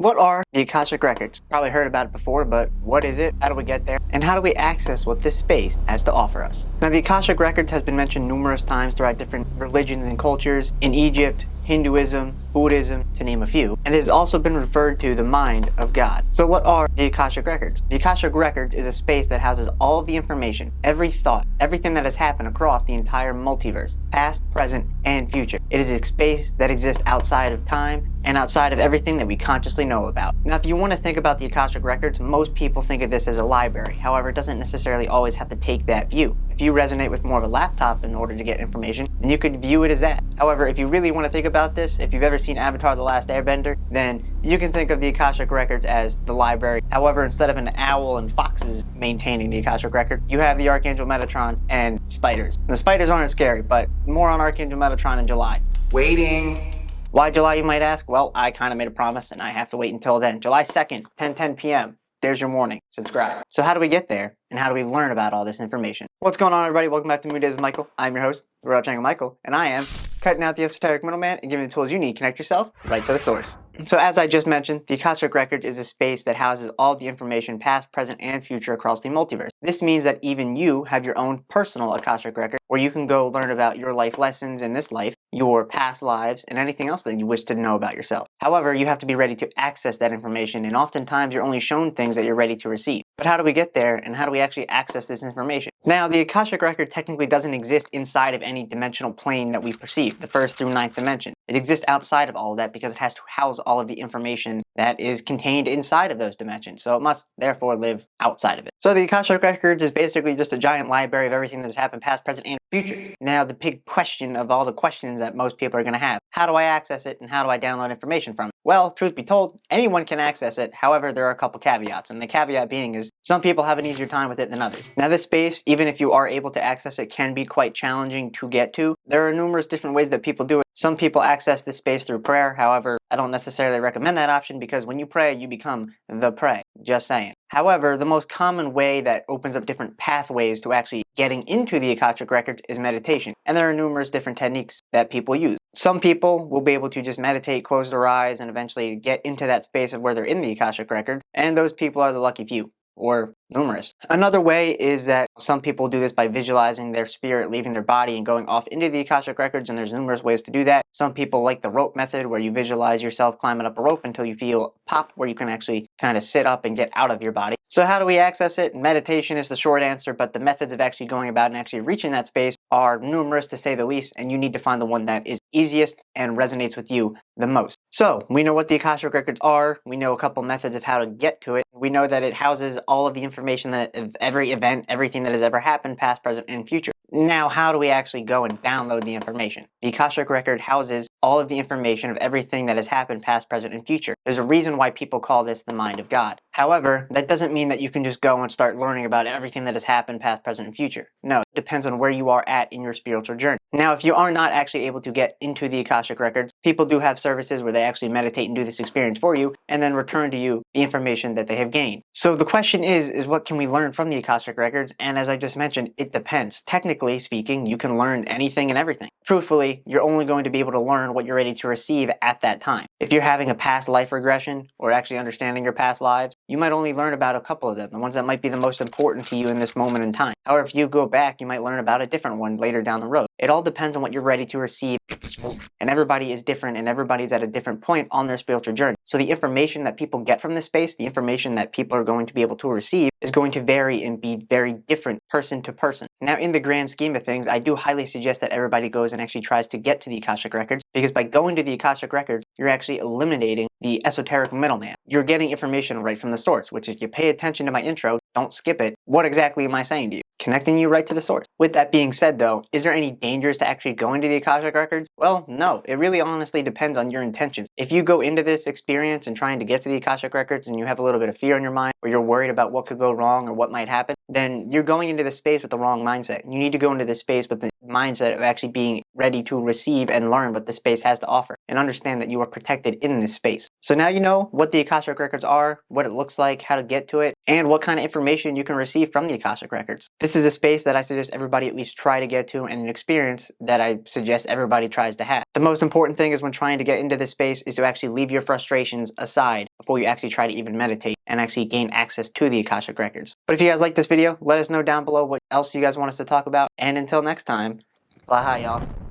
What are the Akashic Records? Probably heard about it before, but what is it? How do we get there? And how do we access what this space has to offer us? Now, the Akashic Records has been mentioned numerous times throughout different religions and cultures in Egypt, Hinduism, Buddhism, to name a few, and it has also been referred to the mind of God. So what are the Akashic Records? The Akashic Records is a space that houses all of the information, every thought, everything that has happened across the entire multiverse, past, present, and future. It is a space that exists outside of time and outside of everything that we consciously know about. Now, if you want to think about the Akashic Records, most people think of this as a library. However, it doesn't necessarily always have to take that view. If you resonate with more of a laptop in order to get information, then you could view it as that. However, if you really want to think about this, if you've ever seen Avatar: The Last Airbender, then you can think of the Akashic Records as the library. However, instead of an owl and foxes maintaining the Akashic Record, you have the Archangel Metatron and spiders. And the spiders aren't scary, but more on Archangel Metatron in July. Waiting. Why July, you might ask? Well, I kind of made a promise and I have to wait until then. July 2nd, 10:10 p.m. There's your warning. Subscribe. So how do we get there? And how do we learn about all this information? What's going on, everybody? Welcome back to Moon Days with Michael. I'm your host, the Royal Triangle Michael, and I am cutting out the esoteric middleman and giving you the tools you need to connect yourself right to the source. So as I just mentioned, the Akashic Records is a space that houses all the information past, present, and future across the multiverse. This means that even you have your own personal Akashic Record where you can go learn about your life lessons in this life, your past lives, and anything else that you wish to know about yourself. However, you have to be ready to access that information, and oftentimes you're only shown things that you're ready to receive. But how do we get there, and how do we actually access this information? Now, the Akashic Record technically doesn't exist inside of any dimensional plane that we perceive, the first through ninth dimension. It exists outside of all of that because it has to house all of the information that is contained inside of those dimensions, so it must therefore live outside of it. So the Akashic Records is basically just a giant library of everything that's happened past, present, and future. Now, the big question of all the questions that most people are going to have: how do I access it, and how do I download information from it? Well, truth be told, anyone can access it. However, there are a couple caveats, and the caveat being is some people have an easier time with it than others. Now, this space, even if you are able to access it, can be quite challenging to get to. There are numerous different ways that people do it. Some people access this space through prayer. However, I don't necessarily recommend that option because when you pray, you become the prey. Just saying. However, the most common way that opens up different pathways to actually getting into the Akashic Records is meditation. And there are numerous different techniques that people use. Some people will be able to just meditate, close their eyes, and eventually get into that space of where they're in the Akashic Record. And those people are the lucky few, or numerous. Another way is that some people do this by visualizing their spirit leaving their body and going off into the Akashic Records, and there's numerous ways to do that. Some people like the rope method, where you visualize yourself climbing up a rope until you feel pop, where you can actually kind of sit up and get out of your body. So how do we access it? Meditation is the short answer, but the methods of actually going about and actually reaching that space are numerous, to say the least, and you need to find the one that is easiest and resonates with you the most. So we know what the Akashic Records are. We know a couple methods of how to get to it. We know that it houses all of the information that of every event, everything that has ever happened, past, present, and future. Now, how do we actually go and download the information? The Akashic Record houses all of the information of everything that has happened, past, present, and future. There's a reason why people call this the mind of God. However, that doesn't mean that you can just go and start learning about everything that has happened, past, present, and future. No, it depends on where you are at in your spiritual journey. Now, if you are not actually able to get into the Akashic Records, people do have services where they actually meditate and do this experience for you, and then return to you the information that they have gained. So the question is what can we learn from the Akashic Records? And as I just mentioned, it depends. Technically speaking, you can learn anything and everything. Truthfully, you're only going to be able to learn what you're ready to receive at that time. If you're having a past life regression, or actually understanding your past lives, you might only learn about a couple of them, the ones that might be the most important to you in this moment in time. However, if you go back, you might learn about a different one later down the road. It all depends on what you're ready to receive at this moment. And everybody is different, and everybody's at a different point on their spiritual journey. So the information that people get from this space, the information that people are going to be able to receive, is going to vary and be very different person to person. Now, in the grand scheme of things, I do highly suggest that everybody goes and actually tries to get to the Akashic Records, because by going to the Akashic Records, you're actually eliminating the esoteric middleman. You're getting information right from the source, which if you pay attention to my intro, don't skip it. What exactly am I saying to you? Connecting you right to the source. With that being said though, is there any dangers to actually going to the Akashic Records? Well, no. It really honestly depends on your intentions. If you go into this experience and trying to get to the Akashic Records and you have a little bit of fear in your mind, or you're worried about what could go wrong or what might happen, then you're going into this space with the wrong mindset. You need to go into this space with the mindset of actually being ready to receive and learn what the space has to offer. and understand that you are protected in this space. So now you know what the Akashic Records are, what it looks like, how to get to it, and what kind of information you can receive from the Akashic Records. This is a space that I suggest everybody at least try to get to, and an experience that I suggest everybody tries to have. The most important thing is when trying to get into this space is to actually leave your frustrations aside before you actually try to even meditate and actually gain access to the Akashic Records. But if you guys like this video, let us know down below what else you guys want us to talk about, and until next time, bye y'all.